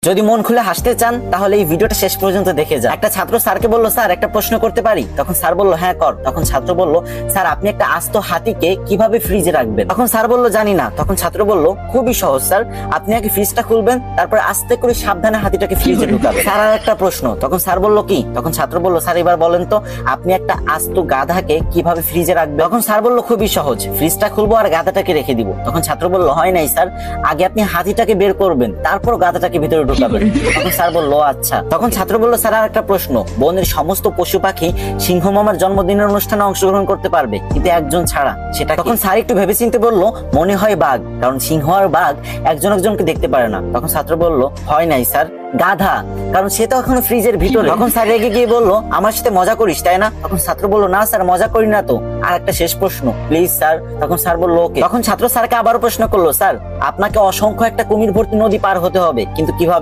যদি মন খুলে হাসতে চান তাহলে এই ভিডিওটা শেষ পর্যন্ত দেখে যান। একটা ছাত্র স্যারকে বলল, স্যার একটা প্রশ্ন করতে পারি? তখন স্যার বলল, হ্যাঁ কর। তখন ছাত্র বলল, স্যার আপনি একটা আস্ত হাতিকে কিভাবে ফ্রিজে রাখবেন? তখন স্যার বলল, জানি না। তখন ছাত্র বলল, খুবই সহজ স্যার, আপনি আগে ফ্রিজটা খুলবেন, তারপর আস্তে করে সাবধানে হাতিটাকে ফ্রিজে ঢুকাবেন। স্যার আর একটা প্রশ্ন। তখন স্যার বলল, কি? তখন ছাত্র বলল, স্যার এবার বলেন তো আপনি একটা আস্ত গাধাকে কিভাবে ফ্রিজে রাখবেন? তখন স্যার বলল, খুবই সহজ, ফ্রিজটা খুলবো আর গাধাটাকে রেখে দিব। তখন ছাত্র বলল, হয় নাই স্যার, আগে আপনি হাতিটাকে বের করবেন, তারপর গাধাটাকে ভিতরে ঢুকাবেন। তখন স্যার বলল, আচ্ছা। তখন ছাত্র বলল, স্যার আর একটা প্রশ্ন, বনের সমস্ত পশু পাখি সিংহ মামার জন্মদিনের অনুষ্ঠানে অংশগ্রহণ করতে পারবে, কিন্তু একজন ছাড়া, সেটা? তখন স্যার একটু ভেবেচিন্তে বলল, মনে হয় বাঘ, কারণ সিংহ আর বাঘ একজন একজনকে দেখতে পারে না। তখন ছাত্র বলল, হয় নাই স্যার, গাধা, কারণ সে তো এখনো ফ্রিজের ভিতরে। তখন স্যার রেগে গিয়ে বলল, আমার সাথে মজা করিস তাই না? তখন ছাত্র বলল, না স্যার মজা করি না তো, আর একটা শেষ প্রশ্ন প্লিজ স্যার। তখন স্যার বলল, ওকে। তখন ছাত্র স্যারকে আবারও প্রশ্ন করলো, স্যার আপনাকে অসংখ্য একটা কুমির ভর্তি নদী পার হতে হবে, কিন্তু কিভাবে?